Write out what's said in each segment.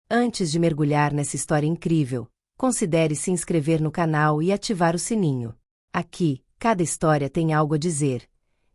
Antes de mergulhar nessa história incrível, considere se inscrever no canal e ativar o sininho. Aqui, cada história tem algo a dizer,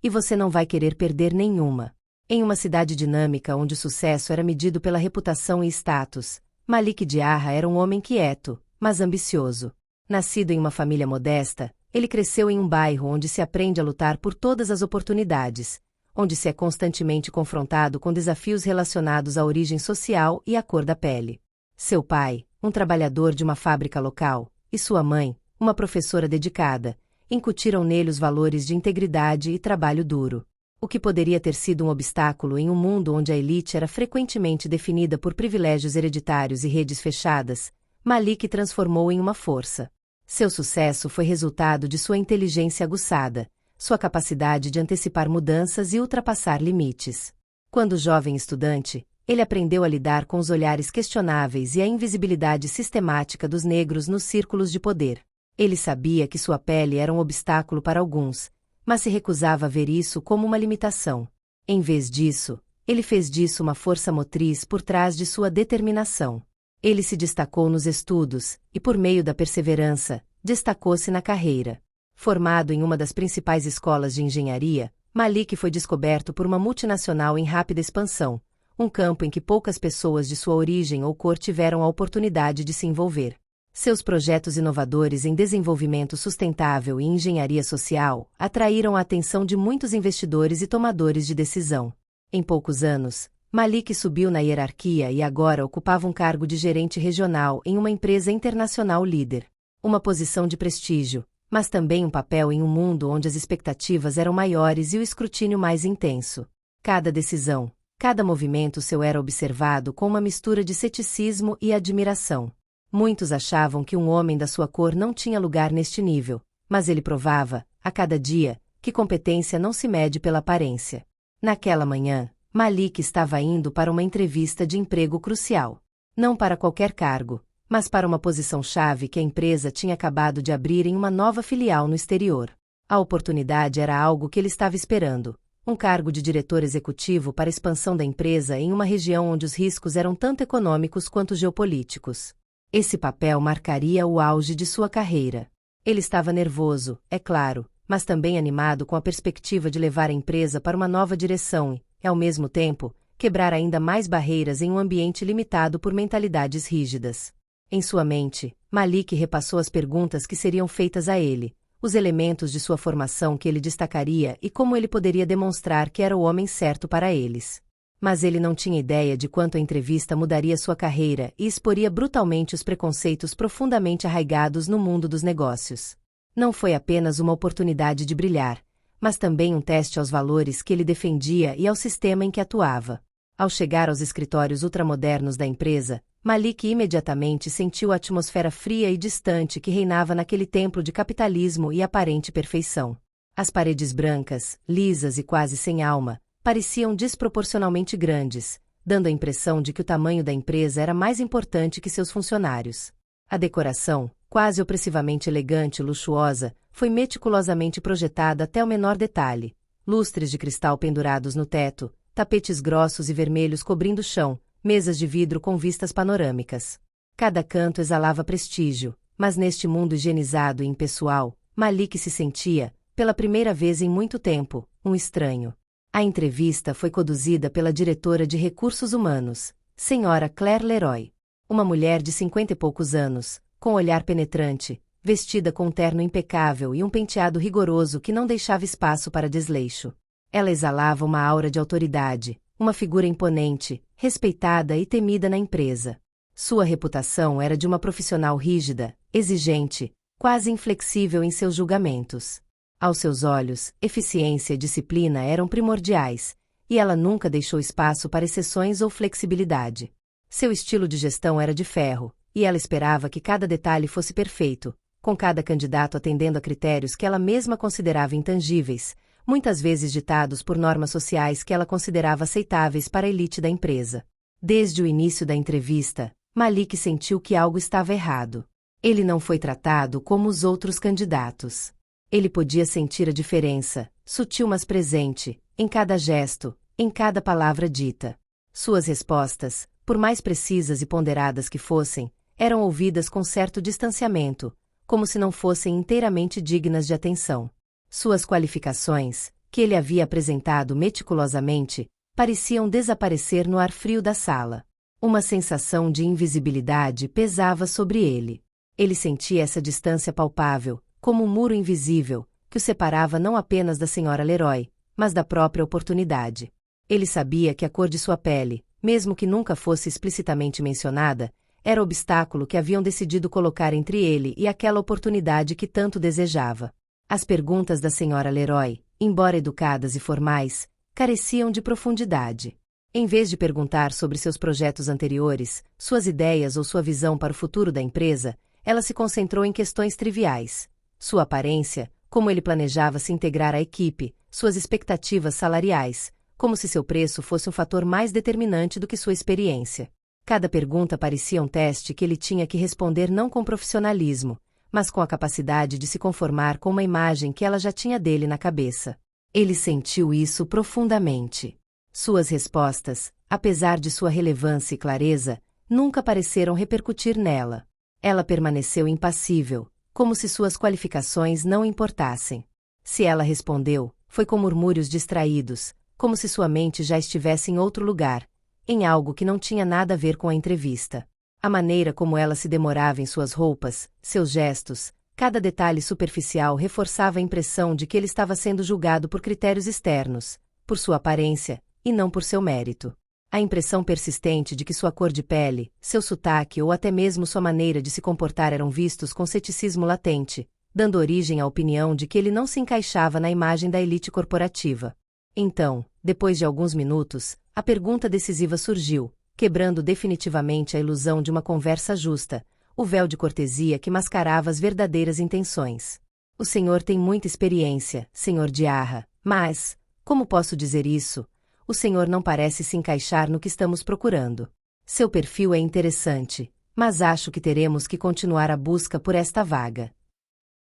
e você não vai querer perder nenhuma. Em uma cidade dinâmica onde o sucesso era medido pela reputação e status, Malik Diarra era um homem quieto, mas ambicioso. Nascido em uma família modesta, ele cresceu em um bairro onde se aprende a lutar por todas as oportunidades, onde se é constantemente confrontado com desafios relacionados à origem social e à cor da pele. Seu pai, um trabalhador de uma fábrica local, e sua mãe, uma professora dedicada, incutiram nele os valores de integridade e trabalho duro. O que poderia ter sido um obstáculo em um mundo onde a elite era frequentemente definida por privilégios hereditários e redes fechadas, Malik transformou em uma força. Seu sucesso foi resultado de sua inteligência aguçada, sua capacidade de antecipar mudanças e ultrapassar limites. Quando jovem estudante, ele aprendeu a lidar com os olhares questionáveis e a invisibilidade sistemática dos negros nos círculos de poder. Ele sabia que sua pele era um obstáculo para alguns, mas se recusava a ver isso como uma limitação. Em vez disso, ele fez disso uma força motriz por trás de sua determinação. Ele se destacou nos estudos, e por meio da perseverança, destacou-se na carreira. Formado em uma das principais escolas de engenharia, Malik foi descoberto por uma multinacional em rápida expansão, um campo em que poucas pessoas de sua origem ou cor tiveram a oportunidade de se envolver. Seus projetos inovadores em desenvolvimento sustentável e engenharia social atraíram a atenção de muitos investidores e tomadores de decisão. Em poucos anos, Malik subiu na hierarquia e agora ocupava um cargo de gerente regional em uma empresa internacional líder. Uma posição de prestígio, mas também um papel em um mundo onde as expectativas eram maiores e o escrutínio mais intenso. Cada decisão, cada movimento seu era observado com uma mistura de ceticismo e admiração. Muitos achavam que um homem da sua cor não tinha lugar neste nível, mas ele provava, a cada dia, que competência não se mede pela aparência. Naquela manhã, Malik estava indo para uma entrevista de emprego crucial. Não para qualquer cargo, mas para uma posição-chave que a empresa tinha acabado de abrir em uma nova filial no exterior. A oportunidade era algo que ele estava esperando, um cargo de diretor executivo para a expansão da empresa em uma região onde os riscos eram tanto econômicos quanto geopolíticos. Esse papel marcaria o auge de sua carreira. Ele estava nervoso, é claro, mas também animado com a perspectiva de levar a empresa para uma nova direção e, ao mesmo tempo, quebrar ainda mais barreiras em um ambiente limitado por mentalidades rígidas. Em sua mente, Malik repassou as perguntas que seriam feitas a ele, os elementos de sua formação que ele destacaria e como ele poderia demonstrar que era o homem certo para eles. Mas ele não tinha ideia de quanto a entrevista mudaria sua carreira e exporia brutalmente os preconceitos profundamente arraigados no mundo dos negócios. Não foi apenas uma oportunidade de brilhar, mas também um teste aos valores que ele defendia e ao sistema em que atuava. Ao chegar aos escritórios ultramodernos da empresa, Malik imediatamente sentiu a atmosfera fria e distante que reinava naquele templo de capitalismo e aparente perfeição. As paredes brancas, lisas e quase sem alma, pareciam desproporcionalmente grandes, dando a impressão de que o tamanho da empresa era mais importante que seus funcionários. A decoração, quase opressivamente elegante e luxuosa, foi meticulosamente projetada até o menor detalhe. Lustres de cristal pendurados no teto, tapetes grossos e vermelhos cobrindo o chão, mesas de vidro com vistas panorâmicas. Cada canto exalava prestígio, mas neste mundo higienizado e impessoal, Malik se sentia, pela primeira vez em muito tempo, um estranho. A entrevista foi conduzida pela diretora de recursos humanos, Sra. Claire Leroy. Uma mulher de 50 e poucos anos, com olhar penetrante, vestida com um terno impecável e um penteado rigoroso que não deixava espaço para desleixo. Ela exalava uma aura de autoridade, uma figura imponente, respeitada e temida na empresa. Sua reputação era de uma profissional rígida, exigente, quase inflexível em seus julgamentos. Aos seus olhos, eficiência e disciplina eram primordiais, e ela nunca deixou espaço para exceções ou flexibilidade. Seu estilo de gestão era de ferro, e ela esperava que cada detalhe fosse perfeito, com cada candidato atendendo a critérios que ela mesma considerava intangíveis, muitas vezes ditados por normas sociais que ela considerava aceitáveis para a elite da empresa. Desde o início da entrevista, Malik sentiu que algo estava errado. Ele não foi tratado como os outros candidatos. Ele podia sentir a diferença, sutil mas presente, em cada gesto, em cada palavra dita. Suas respostas, por mais precisas e ponderadas que fossem, eram ouvidas com certo distanciamento, como se não fossem inteiramente dignas de atenção. Suas qualificações, que ele havia apresentado meticulosamente, pareciam desaparecer no ar frio da sala. Uma sensação de invisibilidade pesava sobre ele. Ele sentia essa distância palpável, como um muro invisível, que o separava não apenas da Sra. Leroy, mas da própria oportunidade. Ele sabia que a cor de sua pele, mesmo que nunca fosse explicitamente mencionada, era o obstáculo que haviam decidido colocar entre ele e aquela oportunidade que tanto desejava. As perguntas da Sra. Leroy, embora educadas e formais, careciam de profundidade. Em vez de perguntar sobre seus projetos anteriores, suas ideias ou sua visão para o futuro da empresa, ela se concentrou em questões triviais. Sua aparência, como ele planejava se integrar à equipe, suas expectativas salariais, como se seu preço fosse um fator mais determinante do que sua experiência. Cada pergunta parecia um teste que ele tinha que responder não com profissionalismo, mas com a capacidade de se conformar com uma imagem que ela já tinha dele na cabeça. Ele sentiu isso profundamente. Suas respostas, apesar de sua relevância e clareza, nunca pareceram repercutir nela. Ela permaneceu impassível, como se suas qualificações não importassem. Se ela respondeu, foi com murmúrios distraídos, como se sua mente já estivesse em outro lugar, em algo que não tinha nada a ver com a entrevista. A maneira como ela se demorava em suas roupas, seus gestos, cada detalhe superficial reforçava a impressão de que ele estava sendo julgado por critérios externos, por sua aparência, e não por seu mérito. A impressão persistente de que sua cor de pele, seu sotaque ou até mesmo sua maneira de se comportar eram vistos com ceticismo latente, dando origem à opinião de que ele não se encaixava na imagem da elite corporativa. Então, depois de alguns minutos, a pergunta decisiva surgiu, quebrando definitivamente a ilusão de uma conversa justa, o véu de cortesia que mascarava as verdadeiras intenções. O senhor tem muita experiência, Sr. Diarra, mas, como posso dizer isso? O senhor não parece se encaixar no que estamos procurando. Seu perfil é interessante, mas acho que teremos que continuar a busca por esta vaga.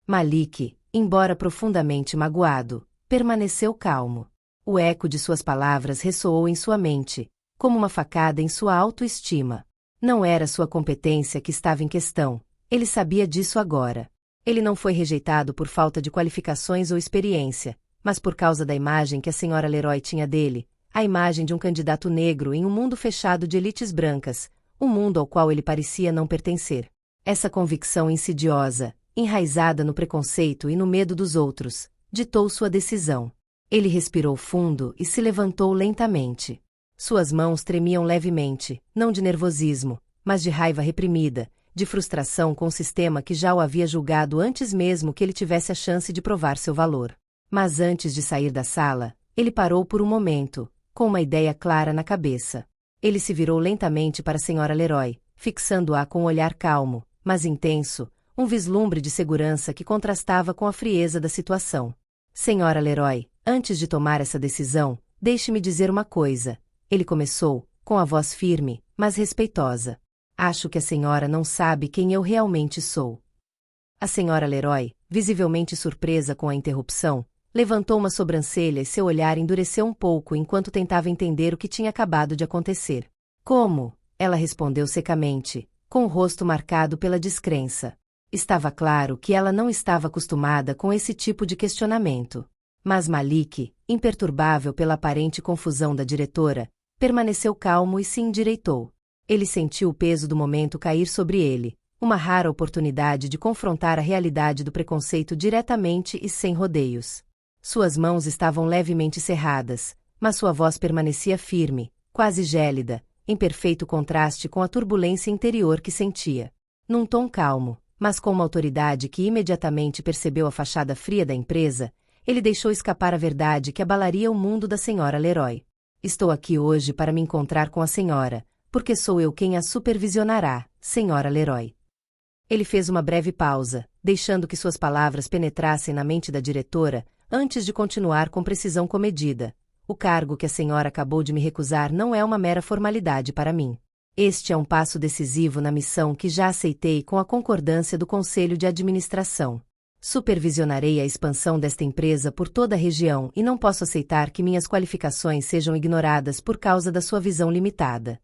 Malik, embora profundamente magoado, permaneceu calmo. O eco de suas palavras ressoou em sua mente, como uma facada em sua autoestima. Não era sua competência que estava em questão, ele sabia disso agora. Ele não foi rejeitado por falta de qualificações ou experiência, mas por causa da imagem que a Sra. Leroy tinha dele, a imagem de um candidato negro em um mundo fechado de elites brancas, um mundo ao qual ele parecia não pertencer. Essa convicção insidiosa, enraizada no preconceito e no medo dos outros, ditou sua decisão. Ele respirou fundo e se levantou lentamente. Suas mãos tremiam levemente, não de nervosismo, mas de raiva reprimida, de frustração com o sistema que já o havia julgado antes mesmo que ele tivesse a chance de provar seu valor. Mas antes de sair da sala, ele parou por um momento, com uma ideia clara na cabeça. Ele se virou lentamente para a Sra. Leroy, fixando-a com um olhar calmo, mas intenso, um vislumbre de segurança que contrastava com a frieza da situação. Sra. Leroy, antes de tomar essa decisão, deixe-me dizer uma coisa. Ele começou, com a voz firme, mas respeitosa. Acho que a senhora não sabe quem eu realmente sou. A Sra. Leroy, visivelmente surpresa com a interrupção, levantou uma sobrancelha e seu olhar endureceu um pouco enquanto tentava entender o que tinha acabado de acontecer. Como? Ela respondeu secamente, com o rosto marcado pela descrença. Estava claro que ela não estava acostumada com esse tipo de questionamento. Mas Malik, imperturbável pela aparente confusão da diretora, permaneceu calmo e se endireitou. Ele sentiu o peso do momento cair sobre ele, uma rara oportunidade de confrontar a realidade do preconceito diretamente e sem rodeios. Suas mãos estavam levemente cerradas, mas sua voz permanecia firme, quase gélida, em perfeito contraste com a turbulência interior que sentia. Num tom calmo, mas com uma autoridade que imediatamente percebeu a fachada fria da empresa, ele deixou escapar a verdade que abalaria o mundo da Sra. Leroy. Estou aqui hoje para me encontrar com a senhora, porque sou eu quem a supervisionará, Sra. Leroy. Ele fez uma breve pausa, deixando que suas palavras penetrassem na mente da diretora, antes de continuar com precisão comedida. O cargo que a senhora acabou de me recusar não é uma mera formalidade para mim. Este é um passo decisivo na missão que já aceitei com a concordância do Conselho de Administração. Supervisionarei a expansão desta empresa por toda a região e não posso aceitar que minhas qualificações sejam ignoradas por causa da sua visão limitada.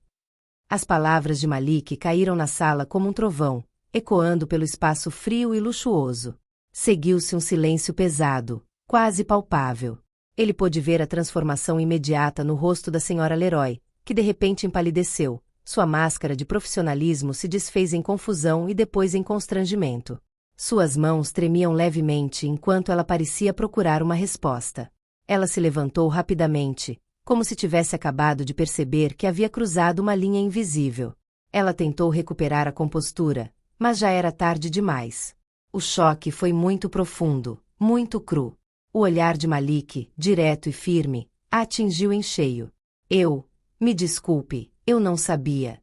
As palavras de Malik caíram na sala como um trovão, ecoando pelo espaço frio e luxuoso. Seguiu-se um silêncio pesado, quase palpável. Ele pôde ver a transformação imediata no rosto da senhora Leroy, que de repente empalideceu. Sua máscara de profissionalismo se desfez em confusão e depois em constrangimento. Suas mãos tremiam levemente enquanto ela parecia procurar uma resposta. Ela se levantou rapidamente, como se tivesse acabado de perceber que havia cruzado uma linha invisível. Ela tentou recuperar a compostura, mas já era tarde demais. O choque foi muito profundo, muito cru. O olhar de Malik, direto e firme, a atingiu em cheio. Me desculpe, eu não sabia.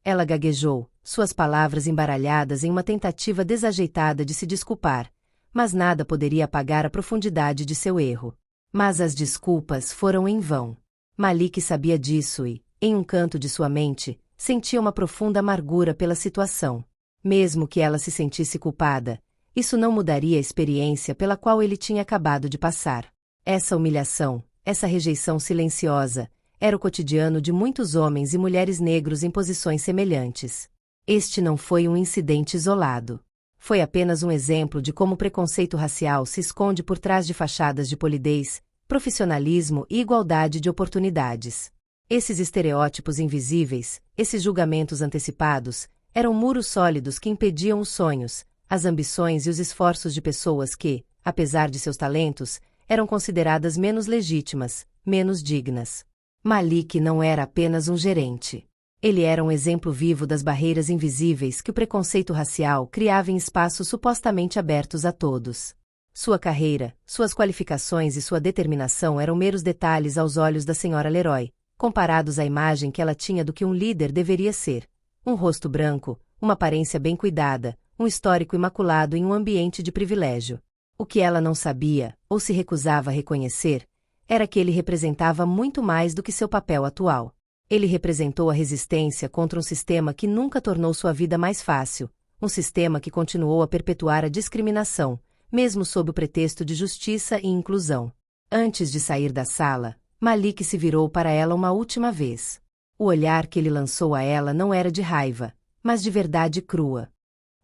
Ela gaguejou, suas palavras embaralhadas em uma tentativa desajeitada de se desculpar, mas nada poderia apagar a profundidade de seu erro. Mas as desculpas foram em vão. Malik sabia disso e, em um canto de sua mente, sentia uma profunda amargura pela situação. Mesmo que ela se sentisse culpada, isso não mudaria a experiência pela qual ele tinha acabado de passar. Essa humilhação, essa rejeição silenciosa, era o cotidiano de muitos homens e mulheres negros em posições semelhantes. Este não foi um incidente isolado. Foi apenas um exemplo de como o preconceito racial se esconde por trás de fachadas de polidez, profissionalismo e igualdade de oportunidades. Esses estereótipos invisíveis, esses julgamentos antecipados, eram muros sólidos que impediam os sonhos, as ambições e os esforços de pessoas que, apesar de seus talentos, eram consideradas menos legítimas, menos dignas. Malik não era apenas um gerente. Ele era um exemplo vivo das barreiras invisíveis que o preconceito racial criava em espaços supostamente abertos a todos. Sua carreira, suas qualificações e sua determinação eram meros detalhes aos olhos da senhora Leroy, comparados à imagem que ela tinha do que um líder deveria ser. Um rosto branco, uma aparência bem cuidada, um histórico imaculado em um ambiente de privilégio. O que ela não sabia, ou se recusava a reconhecer, era que ele representava muito mais do que seu papel atual. Ele representou a resistência contra um sistema que nunca tornou sua vida mais fácil, um sistema que continuou a perpetuar a discriminação, mesmo sob o pretexto de justiça e inclusão. Antes de sair da sala, Malik se virou para ela uma última vez. O olhar que ele lançou a ela não era de raiva, mas de verdade crua.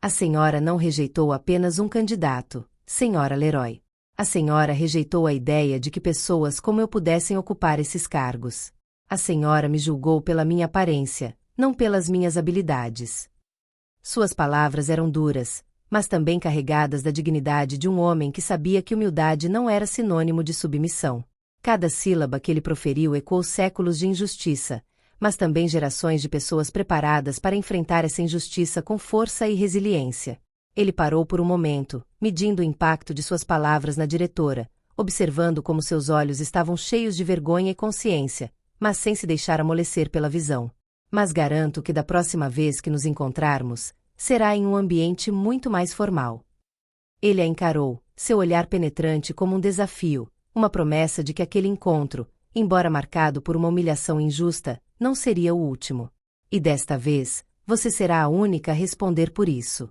A senhora não rejeitou apenas um candidato, senhora Leroy. A senhora rejeitou a ideia de que pessoas como eu pudessem ocupar esses cargos. A senhora me julgou pela minha aparência, não pelas minhas habilidades. Suas palavras eram duras, mas também carregadas da dignidade de um homem que sabia que humildade não era sinônimo de submissão. Cada sílaba que ele proferiu ecoou séculos de injustiça, mas também gerações de pessoas preparadas para enfrentar essa injustiça com força e resiliência. Ele parou por um momento, medindo o impacto de suas palavras na diretora, observando como seus olhos estavam cheios de vergonha e consciência, mas sem se deixar amolecer pela visão. Mas garanto que da próxima vez que nos encontrarmos, será em um ambiente muito mais formal. Ele a encarou, seu olhar penetrante como um desafio, uma promessa de que aquele encontro, embora marcado por uma humilhação injusta, não seria o último. E desta vez, você será a única a responder por isso.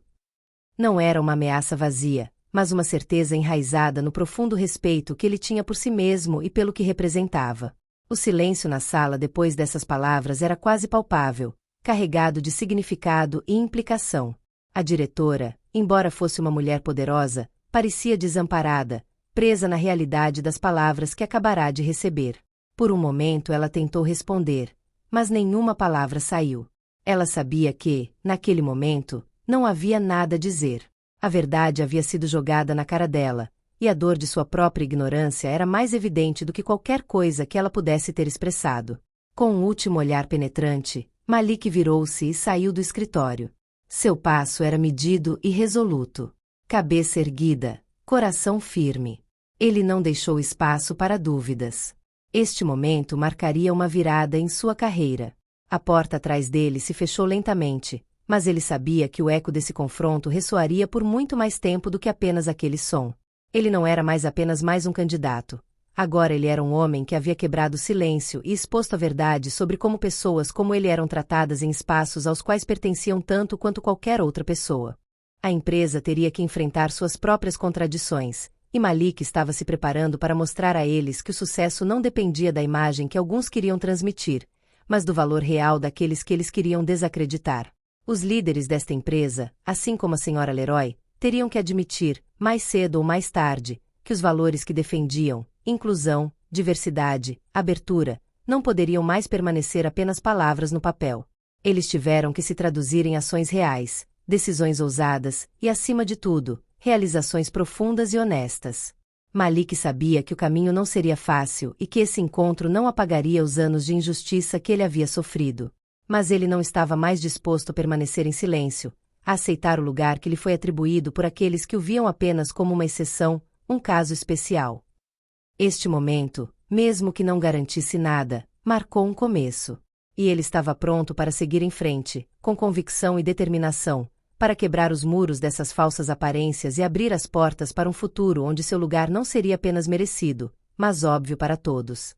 Não era uma ameaça vazia, mas uma certeza enraizada no profundo respeito que ele tinha por si mesmo e pelo que representava. O silêncio na sala depois dessas palavras era quase palpável, carregado de significado e implicação. A diretora, embora fosse uma mulher poderosa, parecia desamparada, presa na realidade das palavras que acabará de receber. Por um momento ela tentou responder, mas nenhuma palavra saiu. Ela sabia que, naquele momento, não havia nada a dizer. A verdade havia sido jogada na cara dela, e a dor de sua própria ignorância era mais evidente do que qualquer coisa que ela pudesse ter expressado. Com um último olhar penetrante, Malik virou-se e saiu do escritório. Seu passo era medido e resoluto. Cabeça erguida, coração firme. Ele não deixou espaço para dúvidas. Este momento marcaria uma virada em sua carreira. A porta atrás dele se fechou lentamente, mas ele sabia que o eco desse confronto ressoaria por muito mais tempo do que apenas aquele som. Ele não era mais mais um candidato. Agora ele era um homem que havia quebrado o silêncio e exposto a verdade sobre como pessoas como ele eram tratadas em espaços aos quais pertenciam tanto quanto qualquer outra pessoa. A empresa teria que enfrentar suas próprias contradições, e Malik estava se preparando para mostrar a eles que o sucesso não dependia da imagem que alguns queriam transmitir, mas do valor real daqueles que eles queriam desacreditar. Os líderes desta empresa, assim como a senhora Leroy, teriam que admitir, mais cedo ou mais tarde, que os valores que defendiam, inclusão, diversidade, abertura, não poderiam mais permanecer apenas palavras no papel. Eles tiveram que se traduzir em ações reais, decisões ousadas e, acima de tudo, realizações profundas e honestas. Malik sabia que o caminho não seria fácil e que esse encontro não apagaria os anos de injustiça que ele havia sofrido. Mas ele não estava mais disposto a permanecer em silêncio, a aceitar o lugar que lhe foi atribuído por aqueles que o viam apenas como uma exceção, um caso especial. Este momento, mesmo que não garantisse nada, marcou um começo. E ele estava pronto para seguir em frente, com convicção e determinação, para quebrar os muros dessas falsas aparências e abrir as portas para um futuro onde seu lugar não seria apenas merecido, mas óbvio para todos.